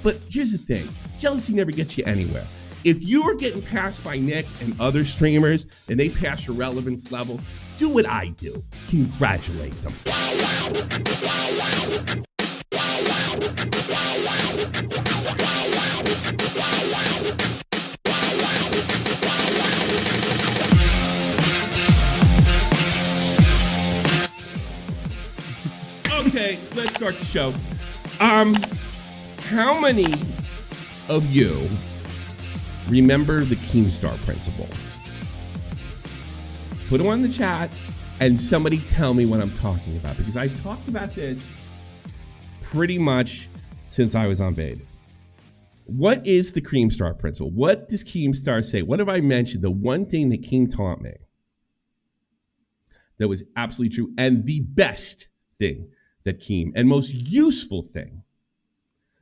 But here's the thing. Jealousy never gets you anywhere. If you are getting passed by Nick and other streamers and they pass your relevance level, do what I do. Congratulate them. Okay, let's start the show. How many of you remember the Keemstar Principle? Put them on the chat and somebody tell me what I'm talking about, because I've talked about this pretty much since I was on beta. What is the Keemstar Principle? What does Keemstar say? What have I mentioned? The one thing that Keem taught me that was absolutely true, and the best thing that Keem, and most useful thing,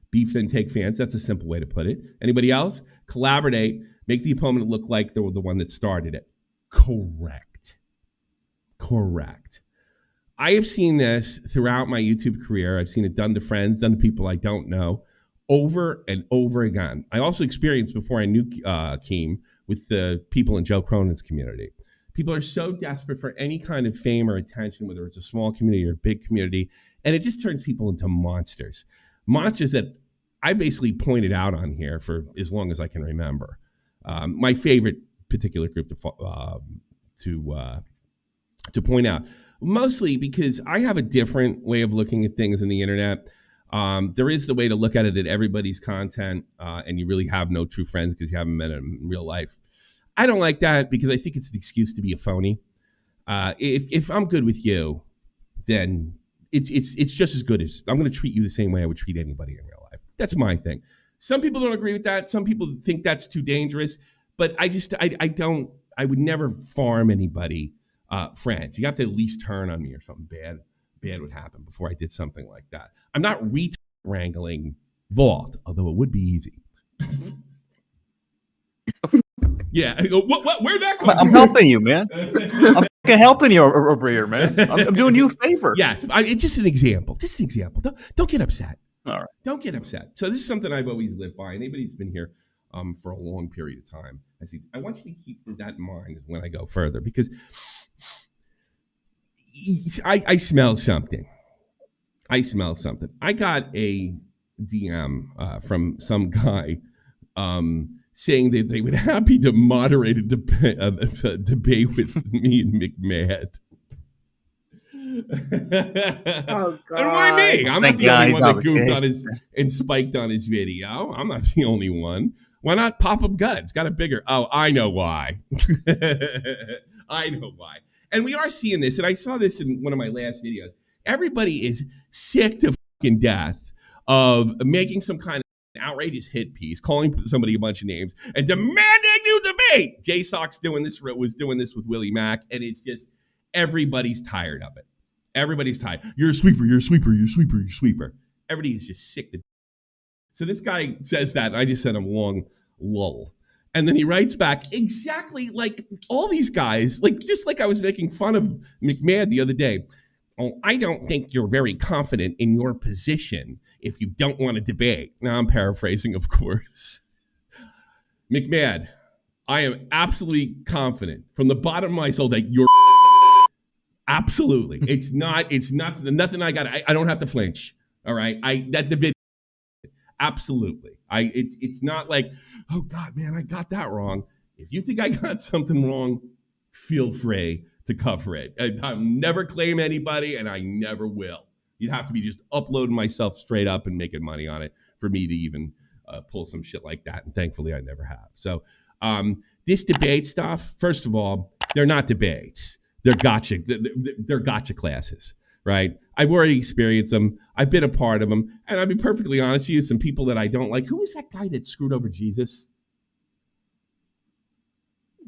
beef then take fans. That's a simple way to put it. Anybody else? Collaborate, make the opponent look like they were the one that started it. Correct. I have seen this throughout my YouTube career. I've seen it done to friends, done to people I don't know, over and over again. I also experienced, before I knew Keem, with the people in Joe Cronin's community. People are so desperate for any kind of fame or attention, whether it's a small community or a big community, and it just turns people into monsters. Monsters that I basically pointed out on here for as long as I can remember. My favorite particular group to point out, mostly because I have a different way of looking at things in the internet. There is the way to look at it that everybody's content, and you really have no true friends because you haven't met them in real life. I don't like that because I think it's an excuse to be a phony. If I'm good with you, then it's just as good as I'm going to treat you the same way I would treat anybody in real life. That's my thing. Some people don't agree with that. Some people think that's too dangerous. But I would never farm anybody friends. You have to at least turn on me or something bad would happen before I did something like that. I'm not wrangling Vault, although it would be easy. Yeah, I go, what? Where'd that come from? I'm helping you, man. I'm helping you over here, man. I'm doing you a favor. Yes, it's just an example. Don't get upset. All right. Don't get upset. So this is something I've always lived by. Anybody who's been here for a long period of time, I want you to keep that in mind when I go further, because I smell something. I got a DM from some guy saying that they would be happy to moderate a debate with me and McMahon. Oh, God. And why me? I'm not the only one that goofed on his and spiked on his video. I'm not the only one. Why not pop up guts? Got a bigger. Oh, I know why. I know why. And we are seeing this, and I saw this in one of my last videos. Everybody is sick to fucking death of making some kind of outrageous hit piece, calling somebody a bunch of names, and demanding new debate. Jay Sox was doing this with Willie Mack, and it's just everybody's tired of it. Everybody's tired. You're a sweeper. Everybody is just sick to death. So this guy says that, and I just sent him a long lull. And then he writes back exactly like all these guys, just like I was making fun of McMahon the other day. Oh, I don't think you're very confident in your position if you don't want to debate. Now, I'm paraphrasing, of course. McMahon, I am absolutely confident from the bottom of my soul that you're absolutely. It's not nothing I got. I don't have to flinch. All right. That the video. Absolutely. It's not like, oh God, man, I got that wrong. If you think I got something wrong, feel free to cover it. I'll never claim anybody, and I never will. You'd have to be just uploading myself straight up and making money on it for me to even pull some shit like that. And thankfully, I never have. So this debate stuff, first of all, they're not debates. They're gotcha. They're gotcha classes, right? I've already experienced them. I've been a part of them. And I'll be perfectly honest with you, some people that I don't like. Who was that guy that screwed over Jesus?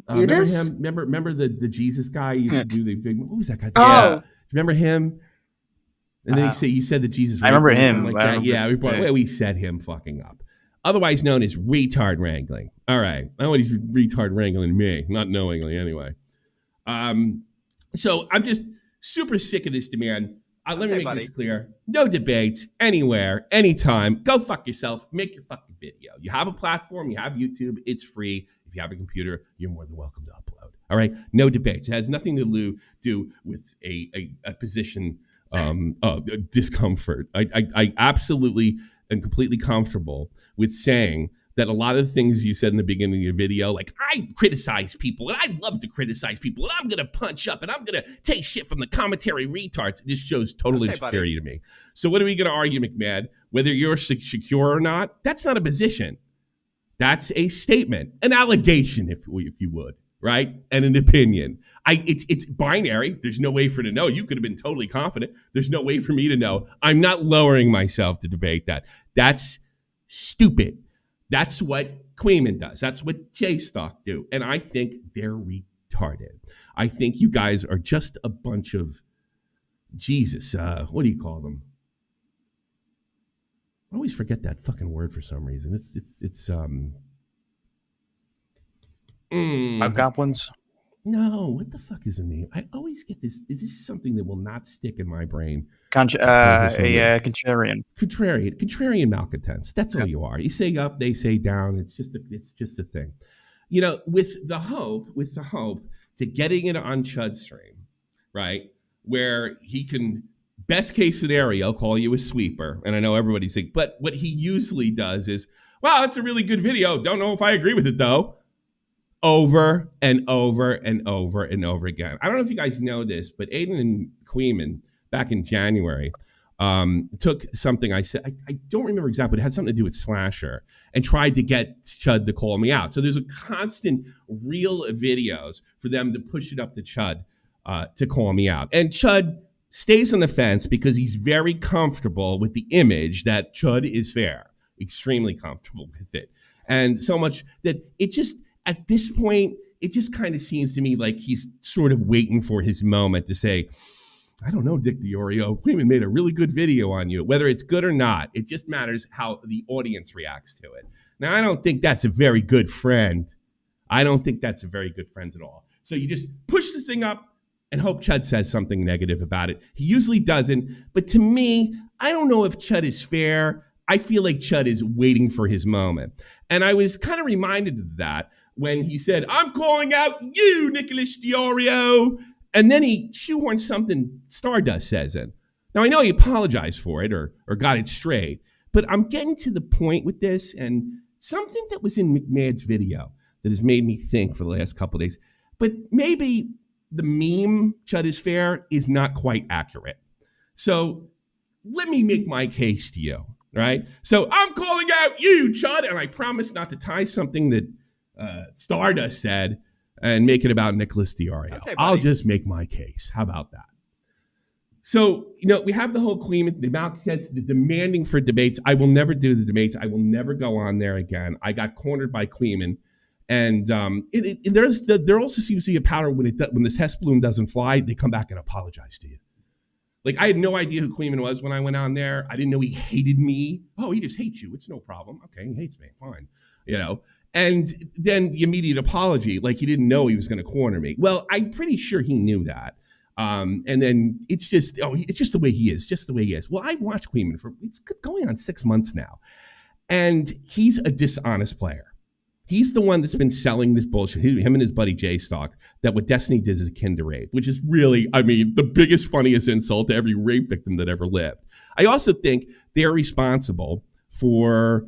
Remember him? Remember the Jesus guy? He used to do the big. What was that guy? Oh. Yeah. Remember him? And then he said that Jesus. I remember him. Like that. Yeah, we set him fucking up. Otherwise known as retard wrangling. All right, I know he's retard wrangling me, not knowingly anyway. So I'm just super sick of this demand. Let me make this clear. No debates anywhere, anytime. Go fuck yourself. Make your fucking video. You have a platform. You have YouTube. It's free. If you have a computer, you're more than welcome to upload. All right? No debates. It has nothing to do with a position of discomfort. I absolutely am completely comfortable with saying that a lot of the things you said in the beginning of your video, like I criticize people and I love to criticize people and I'm going to punch up and I'm going to take shit from the commentary retards. It just shows total insecurity to me. So what are we going to argue, McMahon? Whether you're secure or not, that's not a position. That's a statement, an allegation, if you would, right? And an opinion. It's binary. There's no way for to know. You could have been totally confident. There's no way for me to know. I'm not lowering myself to debate that. That's stupid. That's what Queenman does. That's what J-Stock do. And I think they're retarded. I think you guys are just a bunch of, Jesus, what do you call them? I always forget that fucking word for some reason. It's Goblins? No, what the fuck is the name? I always get this. This is something that will not stick in my brain. Contrarian. Contrarian malcontents. That's all you are. You say up, they say down. It's just a thing. You know, with the hope to getting it on CHUD stream, right? Where he can, best case scenario, call you a sweeper. And I know everybody's like, but what he usually does is, wow, it's a really good video. Don't know if I agree with it though. Over and over and over and over again. I don't know if you guys know this, but Aiden and Queenman back in January took something I said, I don't remember exactly, but it had something to do with Slasher, and tried to get CHUD to call me out. So there's a constant reel of videos for them to push it up to CHUD to call me out. And CHUD stays on the fence because he's very comfortable with the image that CHUD is fair, extremely comfortable with it. And so much that it just, at this point, it just kind of seems to me like he's sort of waiting for his moment to say, I don't know, Dick Dioro, Queenman made a really good video on you. Whether it's good or not, it just matters how the audience reacts to it. Now, I don't think that's a very good friend. I don't think that's a very good friend at all. So you just push this thing up and hope CHUD says something negative about it. He usually doesn't. But to me, I don't know if CHUD is fair. I feel like CHUD is waiting for his moment. And I was kind of reminded of that when he said, I'm calling out you, Nicholas Dioro. And then he shoehorned something Stardust says in. Now, I know he apologized for it or got it straight, but I'm getting to the point with this, and something that was in McMahon's video that has made me think for the last couple of days, but maybe the meme CHUD is fair is not quite accurate. So let me make my case to you, right? So I'm calling out you, CHUD, and I promise not to tie something that Stardust said and make it about Nicholas Dioro. Okay, I'll just make my case. How about that? So, we have the whole Queenman, the malcontents, the demanding for debates. I will never do the debates. I will never go on there again. I got cornered by Queenman. And there also seems to be a pattern when the test balloon doesn't fly, they come back and apologize to you. Like, I had no idea who Queenman was when I went on there. I didn't know he hated me. Oh, he just hates you. It's no problem. Okay, he hates me. Fine. And then the immediate apology, like he didn't know he was going to corner me. Well, I'm pretty sure he knew that. And then it's just the way he is, just the way he is. Well, I've watched Queenman it's going on 6 months now. And he's a dishonest player. He's the one that's been selling this bullshit, him and his buddy J-Stock, that what Destiny did is akin to rape, which is really, the biggest, funniest insult to every rape victim that ever lived. I also think they're responsible for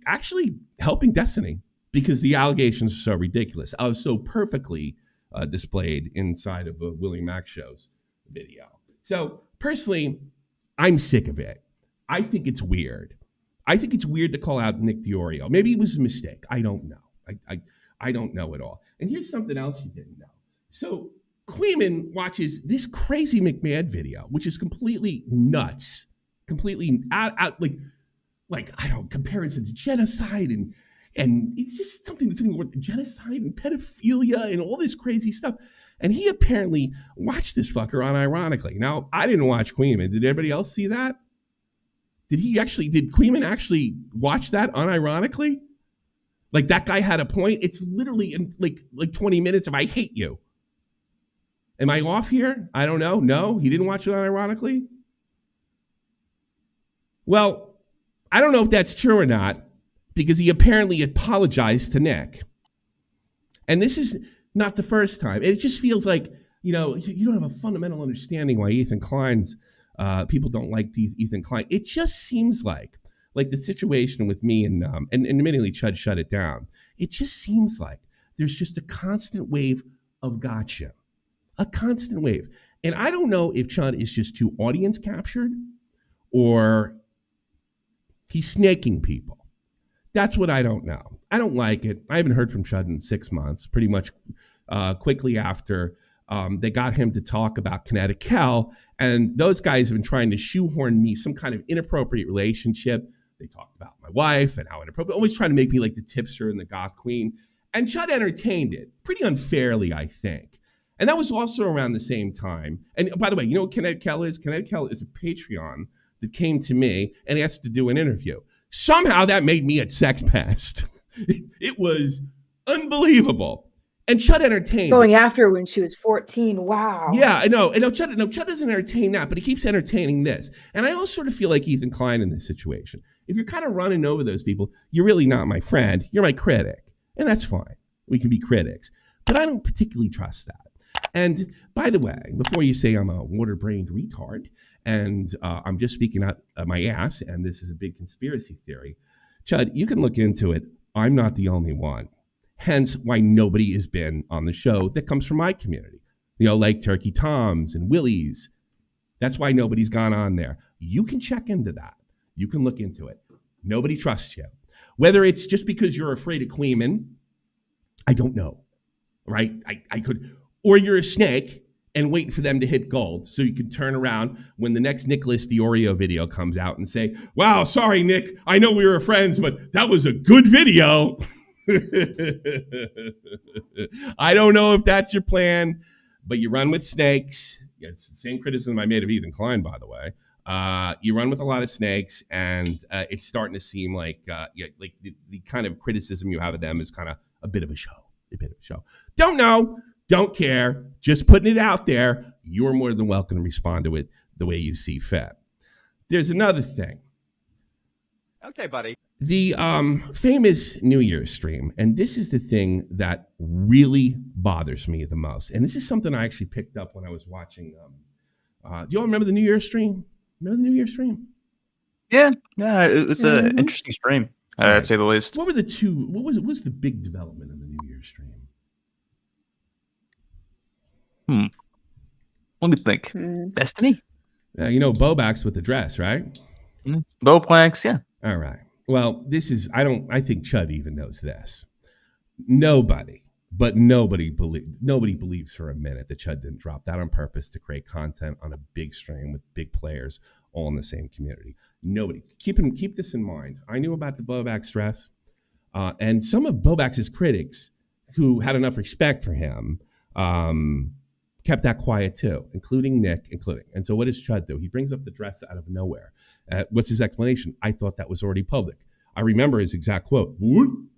actually helping Destiny because the allegations are so ridiculous. I was so perfectly displayed inside of a Willie Mack show's video. So personally, I'm sick of it. I think it's weird. I think it's weird to call out Nick Dioro. Maybe it was a mistake. I don't know. I don't know at all. And here's something else you didn't know. So Queenman watches this crazy McMahon video, which is completely nuts, completely out like I don't compare it to genocide and it's just something that's with genocide and pedophilia and all this crazy stuff. And he apparently watched this fucker unironically. Now, I didn't watch Queenman. Did anybody else see that? Did Queenman actually watch that unironically? Like that guy had a point. It's literally in like 20 minutes of I hate you. Am I off here? I don't know. No, he didn't watch it unironically. Well, I don't know if that's true or not, because he apparently apologized to Nick. And this is not the first time. It just feels like, you don't have a fundamental understanding why Ethan Klein's people don't like Ethan Klein. It just seems like the situation with me and admittedly CHUD shut it down. It just seems like there's just a constant wave of gotcha, a constant wave. And I don't know if CHUD is just too audience captured or he's snaking people. That's what I don't know. I don't like it. I haven't heard from CHUD in 6 months, pretty much quickly after they got him to talk about Kinetic Hell. And those guys have been trying to shoehorn me some kind of inappropriate relationship. They talked about my wife and how inappropriate, always trying to make me like the tipster and the goth queen. And CHUD entertained it pretty unfairly, I think. And that was also around the same time. And by the way, you know what Kinetic Hell is? Kinetic Hell is a Patreon that came to me and asked to do an interview. Somehow that made me at Sex Pest. It was unbelievable. And CHUD entertained. Going after her when she was 14. Wow. Yeah, I know. And CHUD doesn't entertain that, but he keeps entertaining this. And I also sort of feel like Ethan Klein in this situation. If you're kind of running over those people, you're really not my friend. You're my critic. And that's fine. We can be critics. But I don't particularly trust that. And by the way, before you say I'm a water-brained retard and I'm just speaking out of my ass and this is a big conspiracy theory, CHUD, you can look into it. I'm not the only one. Hence why nobody has been on the show that comes from my community. Like Turkey Tom's and Willie's. That's why nobody's gone on there. You can check into that. You can look into it. Nobody trusts you. Whether it's just because you're afraid of Queenman, I don't know, right? I could, or you're a snake and waiting for them to hit gold so you can turn around when the next Nicholas Dioro video comes out and say, wow, sorry, Nick, I know we were friends, but that was a good video. I don't know if that's your plan, but you run with snakes. It's the same criticism I made of Ethan Klein, by the way. You run with a lot of snakes, and it's starting to seem like the kind of criticism you have of them is kind of a bit of a show. Don't know, don't care, just putting it out there. You're more than welcome to respond to it the way you see fit. There's another thing. Okay, buddy. The famous New Year's stream, and this is the thing that really bothers me the most. And this is something I actually picked up when I was watching. Do you all remember the New Year's stream? Remember the New Year's stream? Yeah, it was an interesting stream, I'd say the least. What were the two? What was the big development in the New Year's stream? Let me think. Destiny? Bobax with the dress, right? Bowplanks, yeah. All right. Well, I think CHUD even knows this. Nobody believes for a minute that CHUD didn't drop that on purpose to create content on a big stream with big players all in the same community. Nobody. Keep this in mind. I knew about the Bobax dress, and some of Bobax's critics who had enough respect for him kept that quiet too, including Nick, And so what does CHUD do? He brings up the dress out of nowhere. What's his explanation? I thought that was already public. I remember his exact quote. Would.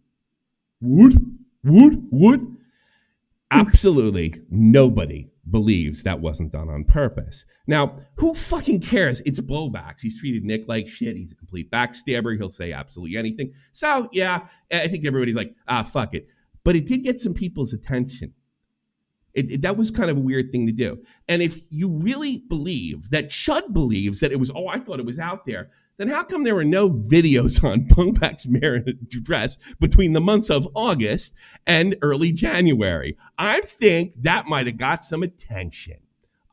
Absolutely nobody believes that wasn't done on purpose. Now, who fucking cares? It's Bobax. He's treated Nick like shit. He's a complete backstabber. He'll say absolutely anything. So, yeah, I think everybody's like, fuck it. But it did get some people's attention. That was kind of a weird thing to do. And if you really believe that CHUD believes that it was, I thought it was out there, then how come there were no videos on Bobax's marriage dress between the months of August and early January? I think that might have got some attention.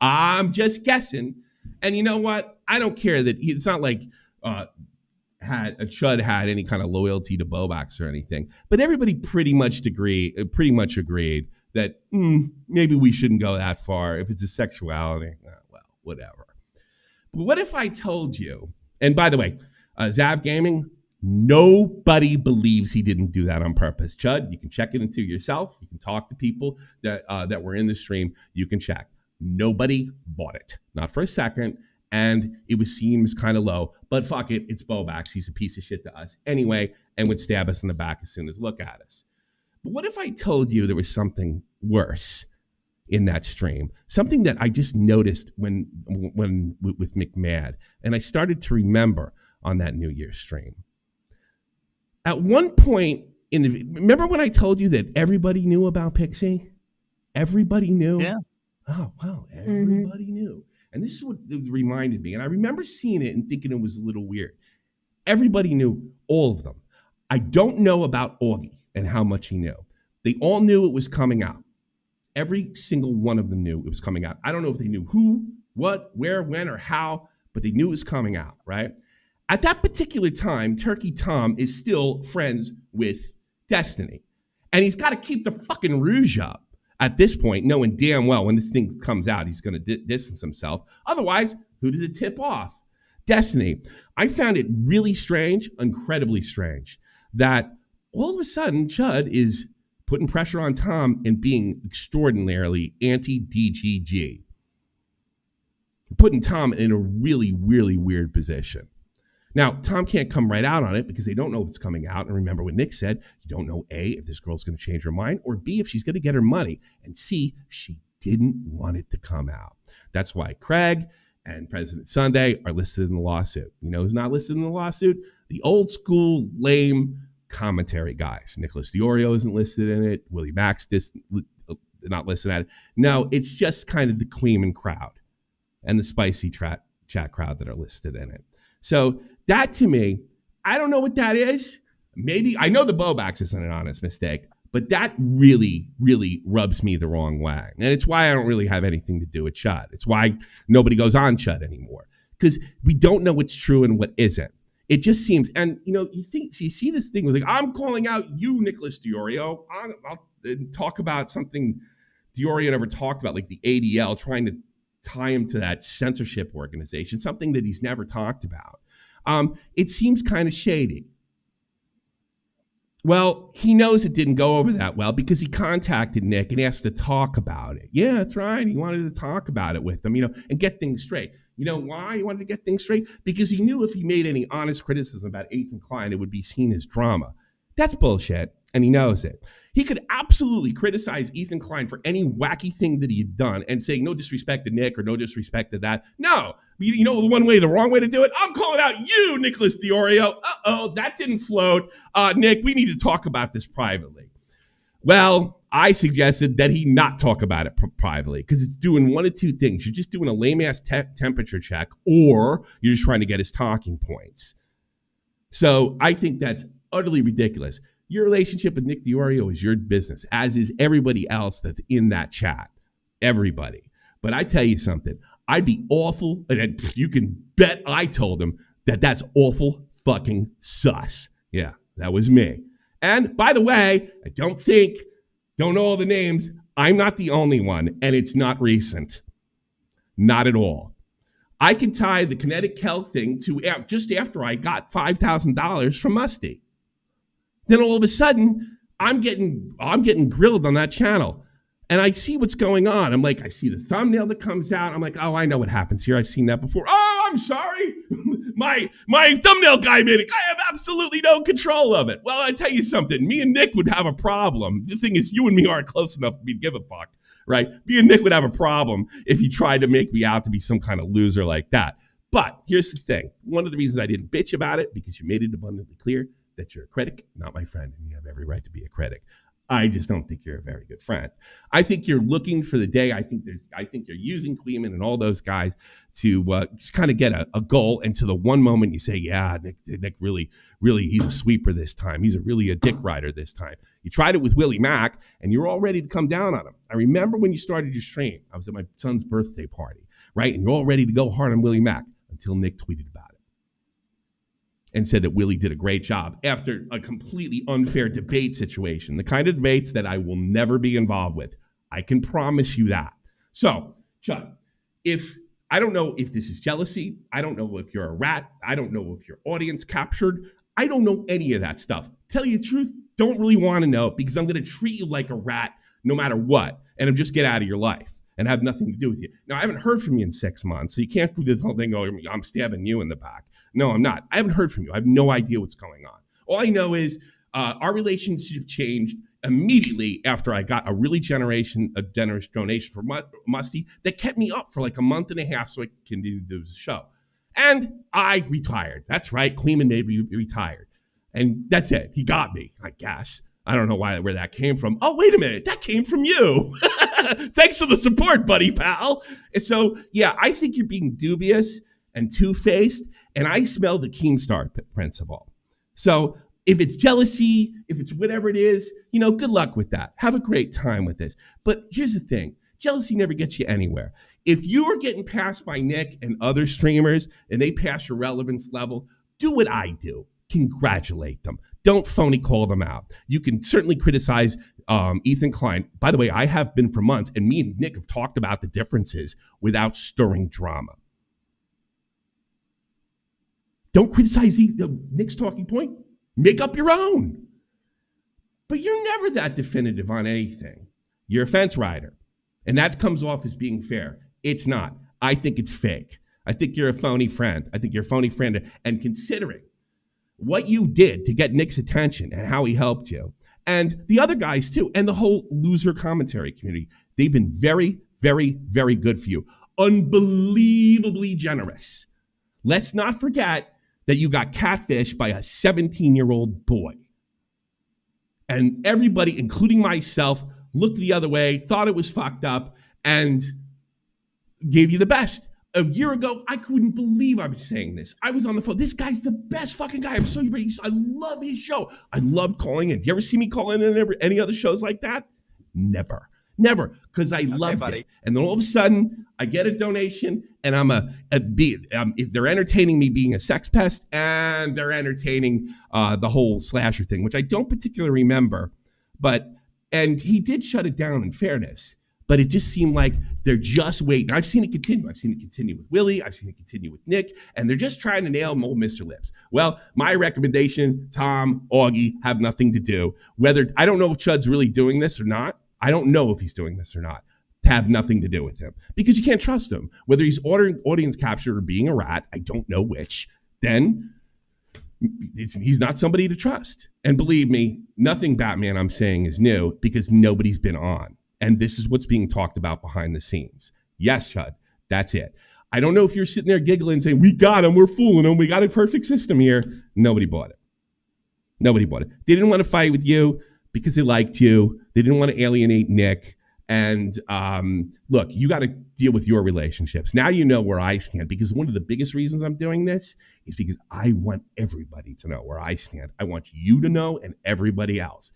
I'm just guessing. And you know what? I don't care that it's not like CHUD had any kind of loyalty to Bobax or anything, but everybody pretty much agreed that maybe we shouldn't go that far. If it's a sexuality, well, whatever. But what if I told you, and by the way, Zav Gaming, nobody believes he didn't do that on purpose. CHUD, you can check it into yourself. You can talk to people that were in the stream. You can check. Nobody bought it, not for a second. And it seems kind of low, but fuck it, it's Bobax. He's a piece of shit to us anyway, and would stab us in the back as soon as look at us. But what if I told you there was something worse? in that stream, something that I just noticed when with McMahon, and I started to remember on that New Year's stream. At one point remember when I told you that everybody knew about Pixie? Everybody knew? Yeah. Oh, wow, everybody knew. And this is what it reminded me. And I remember seeing it and thinking it was a little weird. Everybody knew, all of them. I don't know about Augie and how much he knew. They all knew it was coming out. Every single one of them knew it was coming out. I don't know if they knew who, what, where, when, or how, but they knew it was coming out, right? At that particular time, Turkey Tom is still friends with Destiny. And he's got to keep the fucking rouge up at this point, knowing damn well when this thing comes out, he's going to distance himself. Otherwise, who does it tip off? Destiny. I found it really strange, incredibly strange, that all of a sudden CHUD is putting pressure on Tom and being extraordinarily anti-DGG. Putting Tom in a really, really weird position. Now, Tom can't come right out on it because they don't know if it's coming out. And remember what Nick said, you don't know A, if this girl's going to change her mind, or B, if she's going to get her money, and C, she didn't want it to come out. That's why Craig and President Sunday are listed in the lawsuit. You know who's not listed in the lawsuit? The old school, lame commentary guys. Nicholas Dioro isn't listed in it. Willie Mack's not listed at it. No, it's just kind of the Queenman crowd and the spicy chat crowd that are listed in it. So that to me, I don't know what that is. Maybe, I know the Bobax isn't an honest mistake, but that really, really rubs me the wrong way. And it's why I don't really have anything to do with CHUD. It's why nobody goes on CHUD anymore. Because we don't know what's true and what isn't. It just seems, and you see this thing with like, I'm calling out you, Nicholas Dioro. I'll talk about something Dioro never talked about, like the ADL, trying to tie him to that censorship organization, something that he's never talked about. It seems kind of shady. Well, he knows it didn't go over that well because he contacted Nick and asked to talk about it. Yeah, that's right. He wanted to talk about it with him, and get things straight. You know why he wanted to get things straight? Because he knew if he made any honest criticism about Ethan Klein, it would be seen as drama. That's bullshit, and he knows it. He could absolutely criticize Ethan Klein for any wacky thing that he had done and say no disrespect to Nick or no disrespect to that. No, you know the wrong way to do it? I'm calling out you, Nicholas Dioro. Uh-oh, that didn't float. Nick, we need to talk about this privately. Well, I suggested that he not talk about it privately because it's doing one of two things. You're just doing a lame-ass temperature check or you're just trying to get his talking points. So I think that's utterly ridiculous. Your relationship with Nick Dioro is your business, as is everybody else that's in that chat. Everybody. But I tell you something, I'd be awful, and you can bet I told him that that's awful fucking sus. Yeah, that was me. And by the way, I don't know all the names. I'm not the only one, and it's not recent. Not at all. I can tie the kinetic Kel thing to just after I got $5,000 from Musty. Then all of a sudden, I'm getting grilled on that channel. And I see what's going on. I'm like, I see the thumbnail that comes out. I'm like, oh, I know what happens here. I've seen that before. Oh, I'm sorry. My thumbnail guy made it. I have absolutely no control of it. Well, I tell you something. Me and Nick would have a problem. The thing is, you and me aren't close enough for me to give a fuck, right? Me and Nick would have a problem if he tried to make me out to be some kind of loser like that. But here's the thing. One of the reasons I didn't bitch about it, because you made it abundantly clear that you're a critic, not my friend, and you have every right to be a critic. I just don't think you're a very good friend. I think you're looking for the day. I think you're using Queenman and all those guys to just kind of get a goal. And to the one moment you say, yeah, Nick really, he's a sweeper this time. He's really a dick rider this time. You tried it with Willie Mack, and you're all ready to come down on him. I remember when you started your stream. I was at my son's birthday party, right? And you're all ready to go hard on Willie Mack until Nick tweeted about it and said that Willie did a great job after a completely unfair debate situation, the kind of debates that I will never be involved with. I can promise you that. So, Chud, I don't know if this is jealousy. I don't know if you're a rat. I don't know if your audience captured. I don't know any of that stuff. Tell you the truth, don't really want to know because I'm going to treat you like a rat no matter what, and I'm just get out of your life and have nothing to do with you. Now, I haven't heard from you in 6 months, so you can't do this whole thing, oh, I'm stabbing you in the back. No, I'm not. I haven't heard from you. I have no idea what's going on. All I know is our relationship changed immediately after I got a really generous donation from Musty that kept me up for like a month and a half so I could continue to do the show. And I retired. That's right. Queenman made me retired. And that's it. He got me, I guess. I don't know where that came from. Oh, wait a minute. That came from you. Thanks for the support, buddy, pal. And so, yeah, I think you're being dubious and two-faced, and I smell the Keemstar Principle. So if it's jealousy, if it's whatever it is, good luck with that. Have a great time with this. But here's the thing. Jealousy never gets you anywhere. If you are getting passed by Nick and other streamers and they pass your relevance level, do what I do. Congratulate them. Don't phony call them out. You can certainly criticize Ethan Klein. By the way, I have been for months, and me and Nick have talked about the differences without stirring drama. Don't criticize Nick's talking point. Make up your own. But you're never that definitive on anything. You're a fence rider. And that comes off as being fair. It's not. I think it's fake. I think you're a phony friend. And considering what you did to get Nick's attention and how he helped you, and the other guys too, and the whole loser commentary community, they've been very, very, very good for you. Unbelievably generous. Let's not forget that you got catfished by a 17-year-old boy. And everybody, including myself, looked the other way, thought it was fucked up, and gave you the best. A year ago, I couldn't believe I was saying this. I was on the phone. This guy's the best fucking guy. I'm so ready. I love his show. I love calling in. Do you ever see me calling in any other shows like that? Never, because I loved it. And then all of a sudden, I get a donation, and they're entertaining me being a sex pest, and they're entertaining the whole slasher thing, which I don't particularly remember. And he did shut it down in fairness. But it just seemed like they're just waiting. I've seen it continue. I've seen it continue with Willie. I've seen it continue with Nick. And they're just trying to nail old Mr. Lips. Well, my recommendation, Tom, Augie, have nothing to do. I don't know if CHUD's really doing this or not. I don't know if he's doing this or not. Have nothing to do with him. Because you can't trust him. Whether he's ordering audience capture or being a rat, I don't know which, then he's not somebody to trust. And believe me, nothing Batman I'm saying is new because nobody's been on. And this is what's being talked about behind the scenes. Yes, CHUD, that's it. I don't know if you're sitting there giggling saying, we got him, we're fooling him, we got a perfect system here. Nobody bought it. They didn't want to fight with you because they liked you. They didn't want to alienate Nick. And look, you got to deal with your relationships. Now you know where I stand, because one of the biggest reasons I'm doing this is because I want everybody to know where I stand. I want you to know, and everybody else.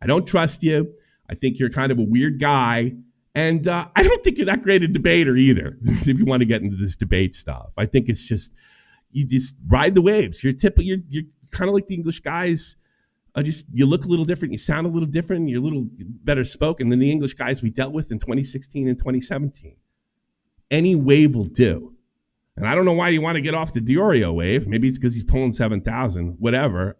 I don't trust you. I think you're kind of a weird guy. And I don't think you're that great a debater either, if you want to get into this debate stuff. I think it's just, you just ride the waves. You're kind of like the English guys. You look a little different. You sound a little different. You're a little better spoken than the English guys we dealt with in 2016 and 2017. Any wave will do. And I don't know why you want to get off the Dioro wave. Maybe it's because he's pulling 7,000, whatever.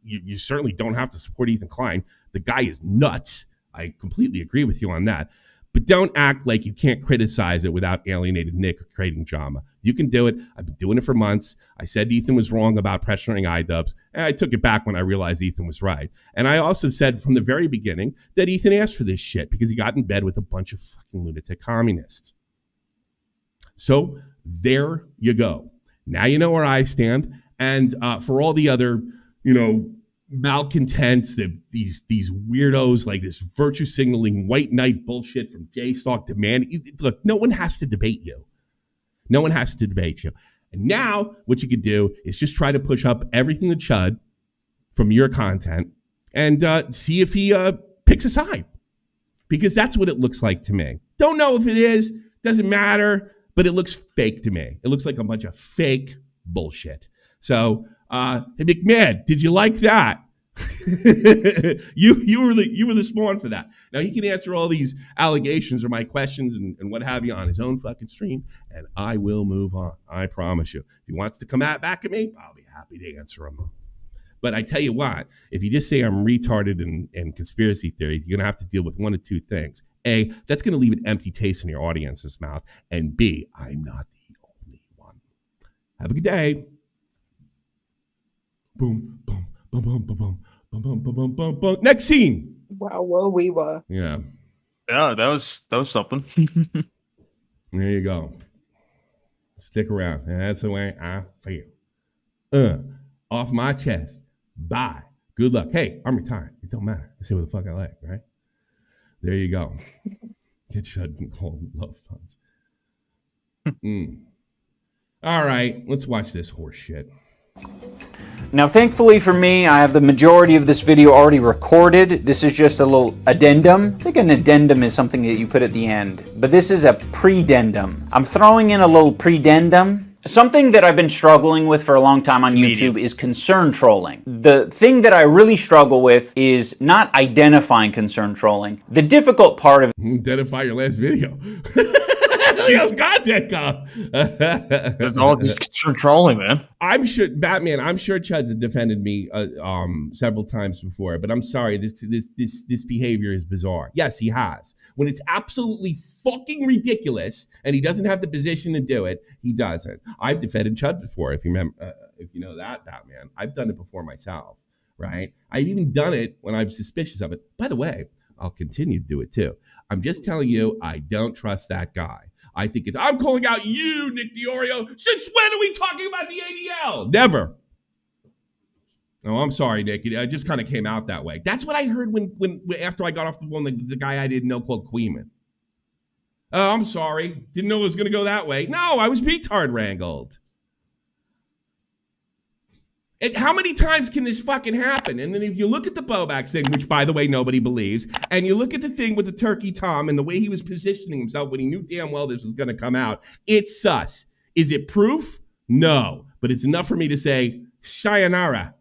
You certainly don't have to support Ethan Klein. The guy is nuts. I completely agree with you on that. But don't act like you can't criticize it without alienating Nick or creating drama. You can do it. I've been doing it for months. I said Ethan was wrong about pressuring iDubbbz, and I took it back when I realized Ethan was right. And I also said from the very beginning that Ethan asked for this shit because he got in bed with a bunch of fucking lunatic communists. So there you go. Now you know where I stand. And for all the other, malcontents, these weirdos, like this virtue signaling white knight bullshit from J-Stalk look, no one has to debate you. And now what you could do is just try to push up everything to CHUD from your content and see if he picks a side, because that's what it looks like to me. Don't know if it is, doesn't matter, but it looks fake to me. It looks like a bunch of fake bullshit. So, hey, McMahon, did you like that? you were the spawn for that. Now he can answer all these allegations or my questions and what have you on his own fucking stream, and I will move on. I promise you. If he wants to come back at me, I'll be happy to answer him. But I tell you what, if you just say I'm retarded and conspiracy theories, you're gonna have to deal with one of two things. A, that's gonna leave an empty taste in your audience's mouth, and B, I'm not the only one. Have a good day. Boom, boom, boom, boom, boom, boom, boom, boom, boom, boom, boom. Next scene. Wow, whoa, we were. Yeah. Yeah, that was something. There you go. Stick around. That's the way I feel. Off my chest. Bye. Good luck. Hey, I'm retired. It don't matter. I say what the fuck I like, right? There you go. Get CHUD and call love funds. All right, let's watch this horse shit. Now, thankfully for me, I have the majority of this video already recorded. This is just a little addendum. I think an addendum is something that you put at the end, but this is a predendum. I'm throwing in a little predendum. Something that I've been struggling with for a long time on YouTube is concern trolling. The thing that I really struggle with is not identifying concern trolling. The difficult part of Identify your last video. Look how's content go. It's all just trolling, man. I'm sure CHUD's defended me several times before, but I'm sorry, this behavior is bizarre. Yes, he has. When it's absolutely fucking ridiculous and he doesn't have the position to do it, he doesn't. I've defended CHUD before, if you remember, if you know that, Batman. I've done it before myself, right? I've even done it when I'm suspicious of it. By the way, I'll continue to do it too. I'm just telling you, I don't trust that guy. I think I'm calling out you, Nick Dioro. Since when are we talking about the ADL? Never. Oh, I'm sorry, Nick. It just kind of came out that way. That's what I heard when after I got off the phone, the guy I didn't know called Queenman. Oh, I'm sorry. Didn't know it was going to go that way. No, I was retard wrangled. And how many times can this fucking happen? And then if you look at the Bobax thing, which, by the way, nobody believes, and you look at the thing with the Turkey Tom and the way he was positioning himself when he knew damn well this was going to come out, it's sus. Is it proof? No. But it's enough for me to say, sayonara.